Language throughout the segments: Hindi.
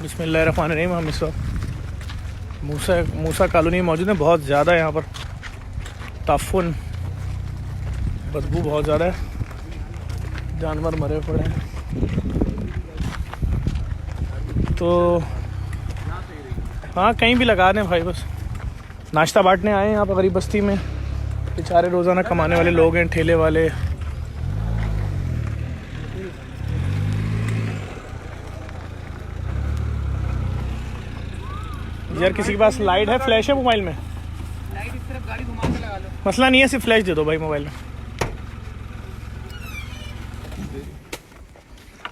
बिस्मिल्लाहिर्रहमानिर्रहीम। हम इस वक्त मूसा कॉलोनी में मौजूद हैं। बहुत ज़्यादा यहाँ पर ताफुन, बदबू बहुत ज़्यादा है, जानवर मरे पड़े हैं। तो हाँ, कहीं भी लगा दें भाई, बस नाश्ता बांटने आए हैं यहाँ पर गरीब बस्ती में। बेचारे रोज़ाना कमाने वाले लोग हैं, ठेले वाले। यार किसी के पास लाइट है, फ्लैश है मोबाइल में? लाइट इस तरफ गाड़ी घुमा के लगा लो। मसला नहीं है, सिर्फ फ्लैश दे दो भाई मोबाइल में।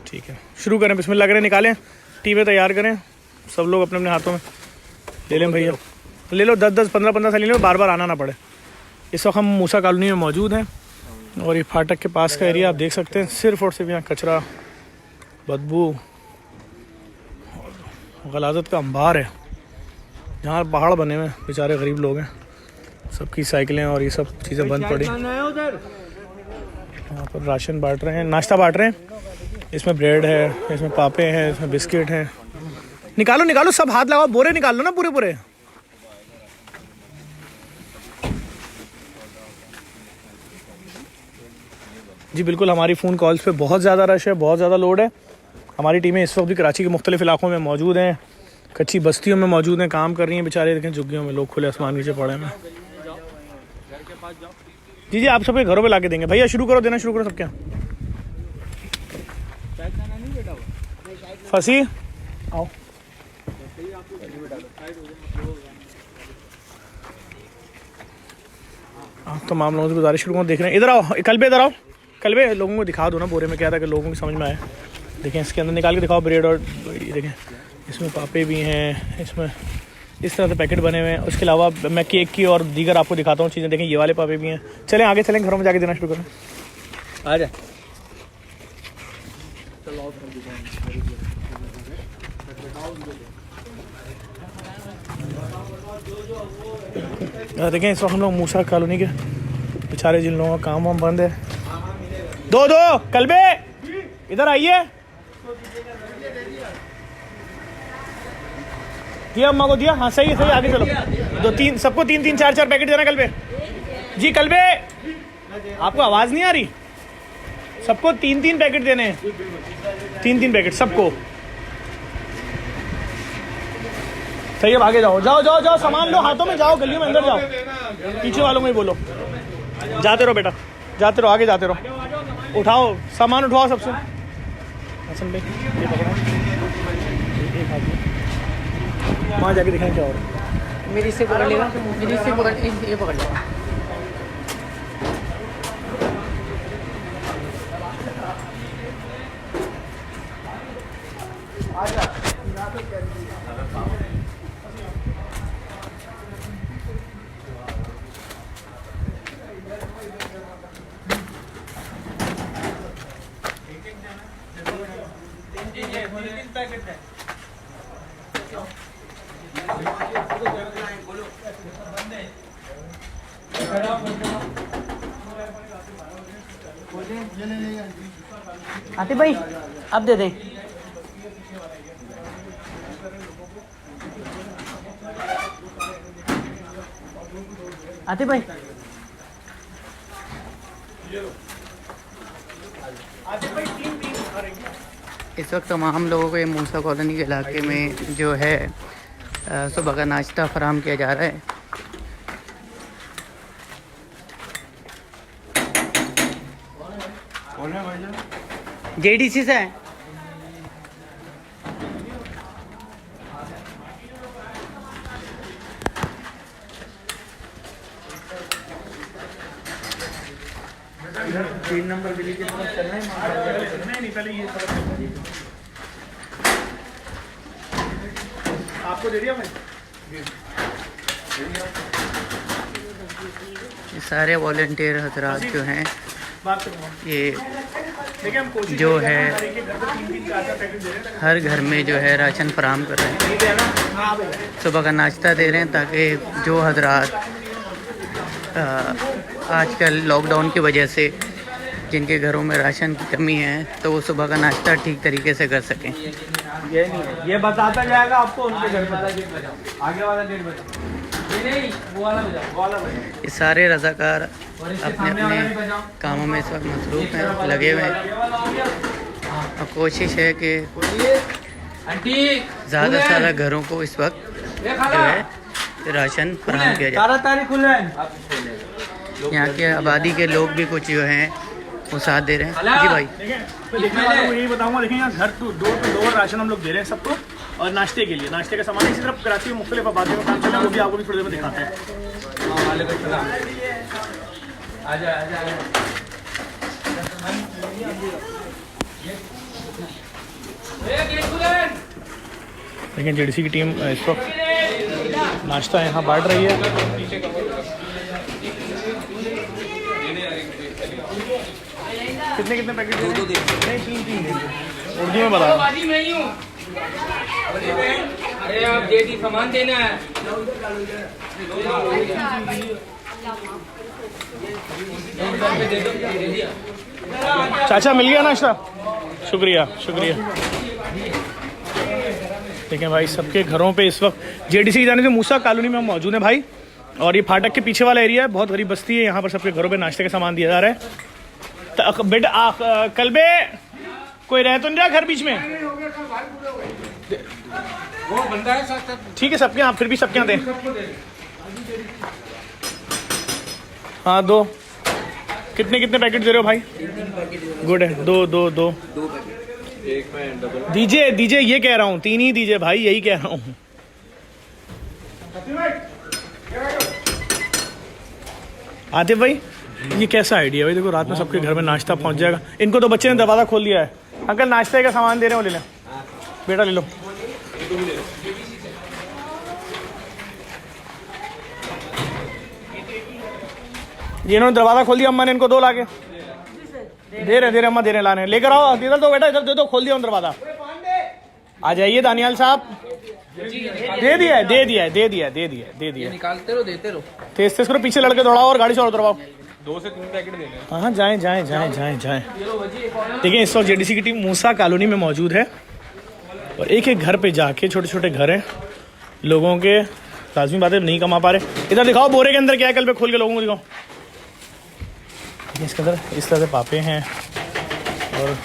ठीक है, शुरू करें। बिस्मिल्लाह करें, निकालें, टीवे तैयार करें। सब लोग अपने अपने हाथों में ले लें भैया, ले लो। 10-10, 15-15 साल ले लो, बार बार आना ना पड़े। इस वक्त हम मूसा कॉलोनी में मौजूद हैं और ये फाटक के पास का एरिया आप देख सकते हैं। सिर्फ और सिर्फ यहाँ कचरा, बदबू, गलाजत का अंबार है। यहाँ पहाड़ बने हुए हैं, बेचारे गरीब लोग हैं, सबकी साइकिलें और ये सब चीज़ें बंद पड़ी। यहाँ पर राशन बांट रहे हैं, नाश्ता बांट रहे हैं। इसमें ब्रेड है, इसमें पापे हैं, इसमें बिस्किट हैं। निकालो निकालो, सब हाथ लगाओ, बोरे निकाल लो ना पूरे पूरे। जी बिल्कुल, हमारी फ़ोन कॉल्स पे बहुत ज़्यादा रश है, बहुत ज़्यादा लोड है। हमारी टीमें इस वक्त भी कराची के मुख्तलिफ इलाकों में मौजूद हैं, कच्ची बस्तियों में मौजूद हैं, काम कर रही हैं। बेचारे देखें झुग्गियों में लोग खुले आसमान नीचे पड़े हैं। जी जी, आप सबके घरों पे ला के देंगे भैया। शुरू करो, देना शुरू करो सबके यहाँ। फंसी आओ, आप तमाम लोगों से गुजारिश शुरू देख रहे हैं। इधर आओ, कलबे इधर आओ, कलबे लोगों को दिखा दो ना बोरे में क्या था, कि लोगों की समझ में आए। देखें, इसके अंदर निकाल के दिखाओ ब्रेड और देखें, इसमें पापे भी हैं, इसमें इस तरह से पैकेट बने हुए हैं। उसके अलावा मैं केक की और दीगर आपको दिखाता हूँ चीज़ें। देखें, ये वाले पापे भी हैं। चलें आगे चलें, घरों में जाके देना शुरू करें। आ जाए, देखें इस वक्त हम लोग मूसा कॉलोनी के बेचारे जिन लोगों का काम वाम बंद है। दो कलबे इधर आइए, दिया अम्मा को दिया। हाँ सही है, सही, आगे चलो। 2-3 सबको 3-3, 4-4 पैकेट देना कलबे जी। कलबे आपको आवाज़ नहीं आ रही? सबको 3-3 पैकेट देने हैं, 3-3 पैकेट सबको। सही है, आगे जाओ, जाओ जाओ जाओ, सामान लो हाथों में, जाओ गलियों में अंदर जाओ। पीछे वालों को ही बोलो, जाते रहो बेटा, जाते रहो, आगे जाते रहो। उठाओ सामान, उठाओ सबसे। हसन भाई ये पकड़ो, वहाँ जाके दिखाएं क्या हो रहा है। मेरी से पकड़ लेगा, मेरी से पकड़, ये पकड़ लेगा। आते भाई अब दे दें। आते भाई इस वक्त तमाम लोगों को ये मूसा कॉलोनी के इलाके में जो है सुबह का नाश्ता फराहम किया जा रहा है। जेडीसी से है। तीन नंबर गली की तरफ चलना है। नहीं पहले ये आपको दे दिया भाई। ये सारे वॉलंटियर हजरात जो हैं ये जो है हर घर में जो है राशन फराहम कर रहे हैं, सुबह का नाश्ता दे रहे हैं ताकि जो हजरात आजकल लॉकडाउन की वजह से जिनके घरों में राशन की कमी है तो वो सुबह का नाश्ता ठीक तरीके से कर सकें। ये बताता जाएगा आपको उनके घर पर आगे वाला डेट बजाओ, नहीं वो वाला बजाओ। ये सारे रज़ाकार अपने अपने कामों में इस वक्त मसरूफ़ हैं, लगे हुए हैं और कोशिश है कि ज़्यादा से ज़्यादा घरों को इस वक्त जो है राशन फराहम किया जाए। यहाँ के आबादी के लोग भी कुछ जो हैं वो साथ दे रहे हैं। जी भाई तो देखने वालों को यही बताऊंगा, देखिए यहाँ घर टू डोर राशन हम लोग दे रहे हैं सबको, और नाश्ते के लिए नाश्ते का सामान इसी तरफ कराची में मुख्तलिफ आबादियों में काम चल रहा है, वो भी आपको भी थोड़ी देर में दिखाते हैं। लेकिन जेडीसी की टीम इस वक्त नाश्ता यहाँ बांट रही है। कितने कितने पैकेट दे रहे हैं? नहीं, 3 उर्दू में बताओ। अरे आप जेडी सामान देना है। चाचा मिल गया नाश्ता, शुक्रिया शुक्रिया। देखें भाई सबके घरों पे इस वक्त जेडीसी की जाने से मूसा कॉलोनी में हम मौजूद हैं भाई, और ये फाटक के पीछे वाला एरिया है, बहुत गरीब बस्ती है, यहाँ पर सबके घरों पे नाश्ते का सामान दिया जा रहा है। बेटा कलबे कोई रह तो नहीं रहा घर बीच में? वो बंदा है साथ। ठीक है सबके यहाँ, फिर भी सबके यहाँ दें। हाँ 2 कितने कितने पैकेट दे रहे हो भाई? गुड है, 2 दीजिए दीजिए, ये कह रहा हूँ 3 ही दीजिए भाई, यही कह रहा हूँ। आतिफ भाई ये कैसा आइडिया भाई? देखो रात में सबके घर में नाश्ता पहुंच जाएगा। इनको तो बच्चे ने दरवाज़ा खोल दिया है। अंकल नाश्ते का सामान दे रहे हो, ले लें बेटा, ले लो। ये इन्होंने दरवाज़ा खोल दिया, अम्मा ने इनको 2 लाके दे रहे अम्मा दे रहे लाने, लेकर आओ इधर दो बेटा, इधर दे दो, खोल दिया दरवाज़ा। आ जाइए दानियाल साहब। दे दिया। निकालते रहो, देते रहो। तेज तेज करो, पीछे लड़के दौड़ाओ और गाड़ी से और दौड़ाओ। 2 से 3 पैकेट देने। हाँ जाएं। देखिए इस वक्त जेडीसी की टीम मूसा कॉलोनी में मौजूद है, और एक एक घर पे जाके, छोटे छोटे घर हैं लोगों के, लाजमी बात है नहीं कमा पा रहे। इधर दिखाओ बोरे के अंदर क्या है, कल पे खोल के लोगों को दिखाओ। इसके अंदर इस तरह से पापे हैं और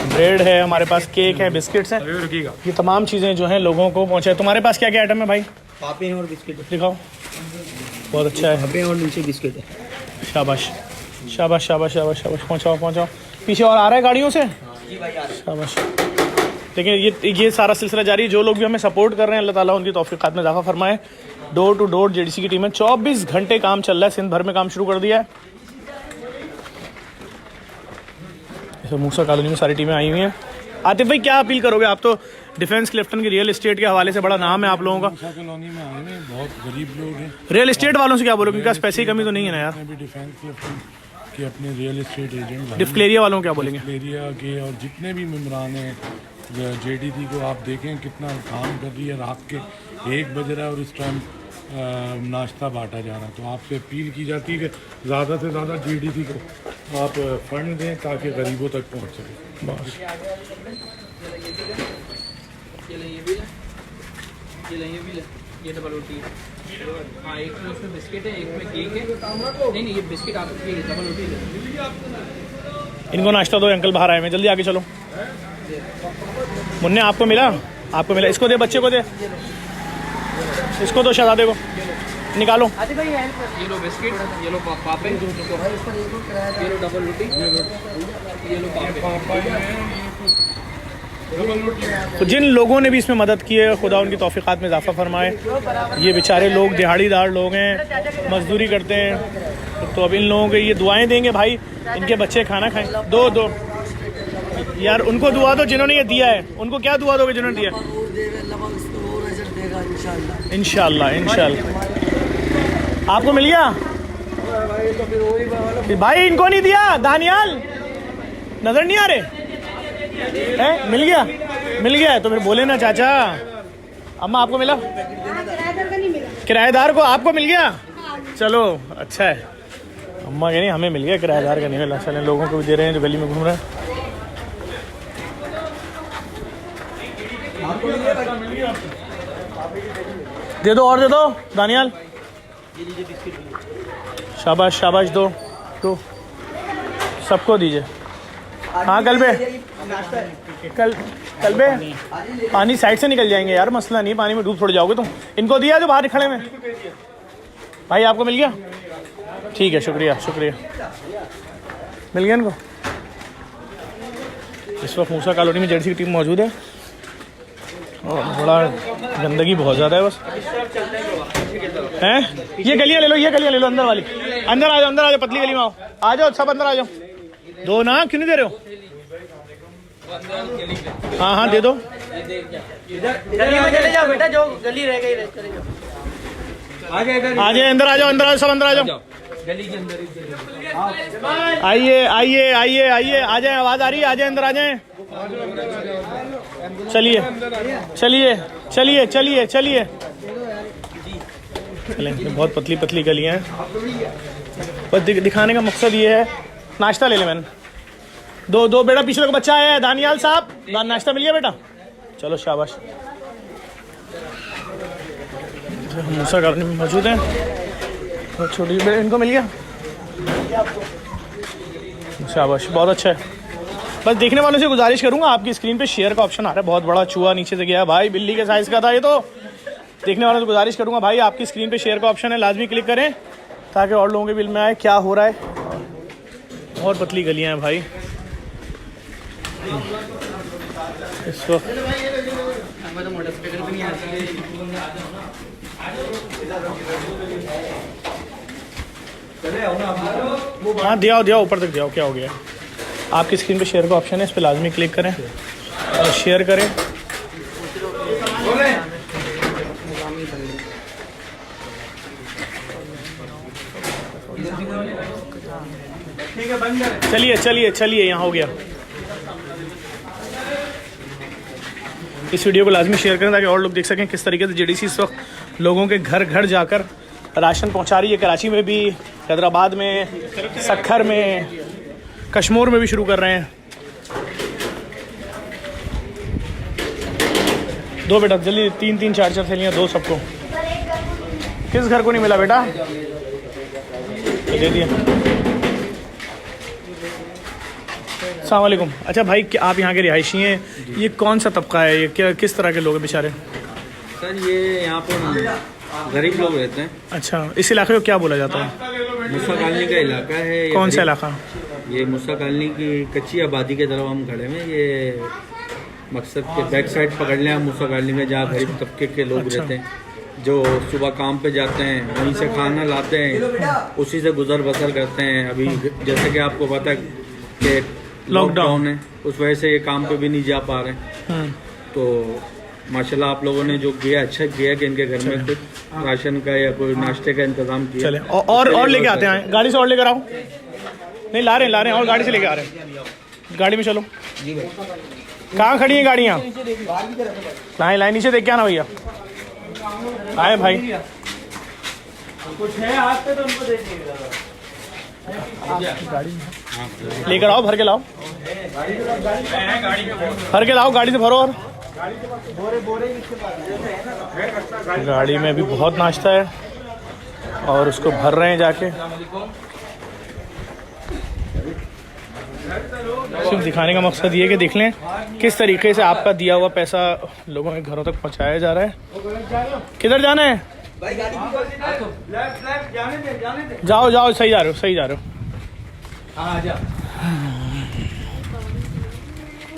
ब्रेड है, हमारे पास केक है, बिस्किट्स हैं, ये तमाम चीज़ें जो हैं लोगों को पहुँचाए। तुम्हारे पास क्या क्या आइटम है भाई? पापे हैं और बिस्किट दिखाओ, बहुत अच्छा है। पापे और नीचे बिस्किट है। शाबाश शाबाश शाबाश शाबाश शाबाश, पहुँचाओ। पीछे और आ रहा है गाड़ियों से, शाबाश। देखिए ये सारा सिलसिला जारी है। जो लोग भी हमें सपोर्ट कर रहे हैं, अल्लाह ताला उनकी तौफीक़ात में इजाफा फरमाए। डोर टू डोर जेडीसी की टीम है, 24 घंटे काम चल रहा है, सिंध भर में काम शुरू कर दिया है। मूसा कॉलोनी में सारी टीमें आई हुई हैं। आतिफ भाई क्या अपील करोगे? आप तो डिफेंस क्लिफ्टन की रियल एस्टेट के हवाले से बड़ा नाम है आप लोगों का। मूसा कॉलोनी में आए हैं, बहुत गरीब लोग हैं। रियल एस्टेट वालों से क्या बोलोगे? उनके पास पैसे की कमी तो नहीं है ना यार? भी डिफेंस क्लिफ्टन के अपने रियल एस्टेट एजेंट, डिफ्लेरिया वालों को क्या बोलेंगे? डिफ्लेरिया के और जितने भी मेम्बरान हैं, जेडीसी को आप देखें कितना काम कर रही है। रात के 1 बज रहा है और इस टाइम नाश्ता बांटा जा रहा है। तो आपसे अपील की जाती है कि ज़्यादा से ज़्यादा जेडीसी को आप फंड दें ताकि गरीबों तक पहुँच सके। बस ये डबल रोटी है। हाँ, एक में इसमें बिस्किट है, एक में केक है। नहीं ये बिस्किट आप डबल रोटी है। इनको नाश्ता दो, अंकल बाहर आए हैं, जल्दी आगे चलो। मुन्ने आपको मिला? इसको दे, बच्चे को दे, इसको दो, शहजादे को निकालो। ये लो बिस्किट, ये लो पापे, ये लो डबल रोटी, ये लो पापे। तो जिन लोगों ने भी इसमें मदद की है, खुदा उनकी तौफीक़ात में इजाफा फरमाए। ये बेचारे लोग दिहाड़ीदार लोग हैं, मजदूरी करते हैं, तो अब इन लोगों को ये दुआएं देंगे भाई, इनके बच्चे खाना खाएं। दो यार उनको दुआ दो जिन्होंने ये दिया है, उनको क्या दुआ दोगे जिन्होंने दिया? इंशाल्लाह। आपको मिल गया भाई? इनको नहीं दिया? दानियाल नजर नहीं आ रहे है? मिल गया है तो फिर बोले ना चाचा। अम्मा आपको मिला? किराएदार को आपको मिल गया? चलो अच्छा है, अम्मा कह नहीं हमें मिल गया, किराएदार का नहीं मिला। चलें लोगों को भी दे रहे हैं जो गली में घूम रहे हैं। दे दो और दे दो दानियाल। शाबाश शाबाश, दो दो सबको दीजिए। हाँ कलबे पानी साइड से निकल जाएंगे यार, मसला नहीं, पानी में डूब थोड़ जाओगे तुम। इनको दिया जो बाहर खड़े में। भाई आपको मिल गया? ठीक है, शुक्रिया शुक्रिया, मिल गया इनको। इस वक्त मूसा कॉलोनी में जर्सी की टीम मौजूद है और बड़ा गंदगी बहुत ज़्यादा है बस हैं। ये गलियाँ ले लो, ये गलियाँ ले लो, अंदर वाली। अंदर आ जाओ, अंदर आ जाओ, पतली गली में आओ, आ जाओ सब अंदर आ जाओ। दो ना, क्यों नहीं दे रहे हो? हाँ हाँ दे दो। गली में चले जाओ बेटा, जो गली रह गई चले जाओ। आ जाए अंदर, आ जाओ अंदर, आ जाओ सब अंदर आ जाओ। गली के अंदर आइए आइए आइए आइए, आ जाए, आवाज़ आ रही है, आ जाए अंदर आ जाए। चलिए चलिए चलिए चलिए चलिए चलें। बहुत पतली पतली गलियाँ हैं, बस दिखाने का मकसद ये है। नाश्ता ले लें मैंने दो दो बेटा, पिछले को बच्चा है दानियाल साहब, नाश्ता मिल गया बेटा? चलो शाबाश। मूसा कॉलोनी में मौजूद हैं और छोटी बेटा, इनको मिल गया? शाबाश, बहुत अच्छा है। बस देखने वालों से गुजारिश करूंगा, आपकी स्क्रीन पे शेयर का ऑप्शन आ रहा है, बहुत बड़ा चूहा नीचे से गया भाई, बिल्ली के साइज़ का था ये। तो देखने वालों से गुजारिश करूंगा भाई, आपकी स्क्रीन पे शेयर का ऑप्शन है, लाजमी क्लिक करें ताकि और लोगों के बिल में आए क्या हो रहा है। बहुत पतली गलियां हैं भाई इस वक्त। हाँ दिया ऊपर तक दिया, क्या हो गया? आपकी स्क्रीन पे शेयर का ऑप्शन है, इस पर लाजमी क्लिक करें और शेयर करें। चलिए चलिए चलिए, यहाँ हो गया। इस वीडियो को लाजमी शेयर करें ताकि और लोग देख सकें किस तरीके से जेडीसी इस वक्त लोगों के घर घर जाकर राशन पहुंचा रही है। कराची में भी, हैदराबाद में, सक्खर में, कश्मीर में भी शुरू कर रहे हैं। दो बेटा जल्दी, 3-3 4-4 थैलियाँ दो सबको। किस घर को नहीं मिला बेटा? दे दिया। अस्सलाम वालेकुम। अच्छा भाई, आप यहाँ के रिहायशी हैं, ये कौन सा तबका है, ये क्या किस तरह के लोग हैं बेचारे? सर ये यहाँ पर गरीब लोग रहते हैं। अच्छा, इस इलाके को क्या बोला जाता है? मूसा कॉलोनी का इलाका है। कौन सा इलाका? ये मूसा कॉलोनी की कच्ची आबादी के तरफ हम खड़े हैं। ये मकसद के बैक साइड पकड़ लें आप मूसा कॉलोनी में, जहाँ गरीब तबके के लोग रहते हैं, जो सुबह काम पे जाते हैं, वहीं से खाना लाते हैं, उसी से गुजर बसर करते हैं। अभी जैसे कि आपको पता है कि लॉकडाउन है, उस वजह से ये काम पे भी नहीं जा पा रहे। तो माशाल्लाह आप लोगों ने जो किया अच्छा किया कि इनके घर में कुछ राशन का या कोई नाश्ते का इंतजाम किया। चले और लेके आते हैं, गाड़ी से और लेकर आओ। नहीं ला रहे हैं और गाड़ी से लेके आ रहे हैं। गाड़ी में चलो। कहाँ खड़ी हैं गाड़ियाँ? लाइन नीचे देख के आना भैया। आए भाई, कुछ है हाथ पे तो उनको देखिएगा। लेकर आओ, भर के लाओ, भर के लाओ, गाड़ी से भरो। और गाड़ी में भी बहुत नाश्ता है और उसको भर रहे हैं जाके। सिर्फ दिखाने का मकसद ये है कि देख लें किस तरीके से आपका दिया हुआ पैसा लोगों के घरों तक पहुंचाया जा रहा है। किधर जाना है? जाओ जाओ, सही जा रहे हो, सही जा रहे हो।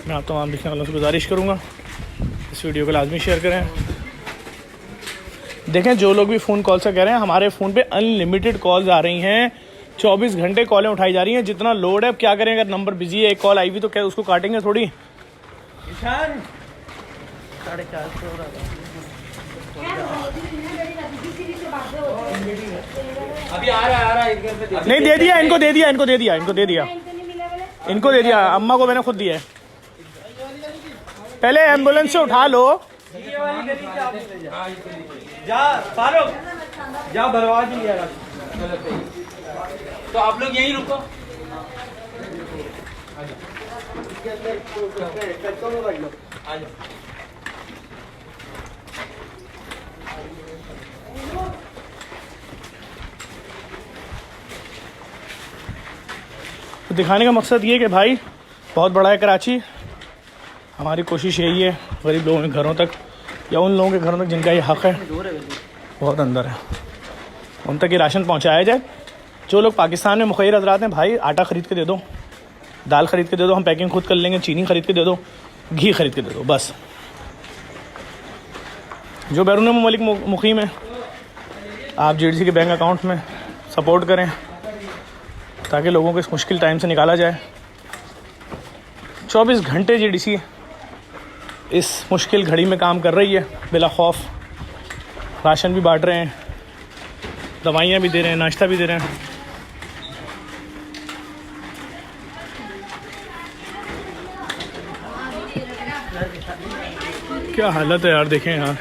मैं आप तमाम देखने वालों से गुजारिश करूंगा इस वीडियो को लाजमी शेयर करें। देखें जो लोग भी फ़ोन कॉल से कह रहे हैं, हमारे फ़ोन पे अनलिमिटेड कॉल्स आ रही हैं, 24 घंटे कॉलें उठाई जा रही हैं। जितना लोड है, अब क्या करें, अगर नंबर बिजी है, एक कॉल आई हुई तो क्या उसको काटेंगे थोड़ी? 450 हो रहा था। अभी आ रहा है नहीं, दे दिया इनको, दे दिया इनको, दे दिया इनको, दे दिया इनको, दे दिया। अम्मा को मैंने खुद दिया है। पहले एम्बुलेंस से उठा लो। जा फारूक, जा भरवा दी यार। तो आप लोग यहीं रुको। तो दिखाने का मकसद ये कि भाई बहुत बड़ा है कराची। हमारी कोशिश यही है गरीब लोगों के घरों तक या उन लोगों के घरों तक जिनका ये हक़ है, बहुत अंदर है, उन तक ये राशन पहुंचाया जाए। जो लोग पाकिस्तान में मुखैर हजरात हैं, भाई आटा ख़रीद के दे दो, दाल ख़रीद के दे दो, हम पैकिंग खुद कर लेंगे, चीनी ख़रीद के दे दो, घी ख़रीद के दे दो, बस। जो बैरून मुल्क मुक़ीम है, आप JDC के बैंक अकाउंट में सपोर्ट करें ताकि लोगों को इस मुश्किल टाइम से निकाला जाए। 24 घंटे JDC इस मुश्किल घड़ी में काम कर रही है बिला खौफ। राशन भी बांट रहे हैं, दवाइयाँ भी दे रहे हैं, नाश्ता भी दे रहे हैं। क्या हालत है यार, देखें यार।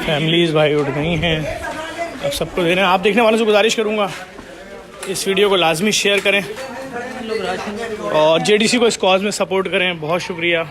फैमिलीज़ भाई उठ गई हैं, अब सबको दे रहे हैं। आप देखने वालों से गुजारिश करूँगा इस वीडियो को लाजमी शेयर करें और JDC को इस कॉज में सपोर्ट करें। बहुत शुक्रिया।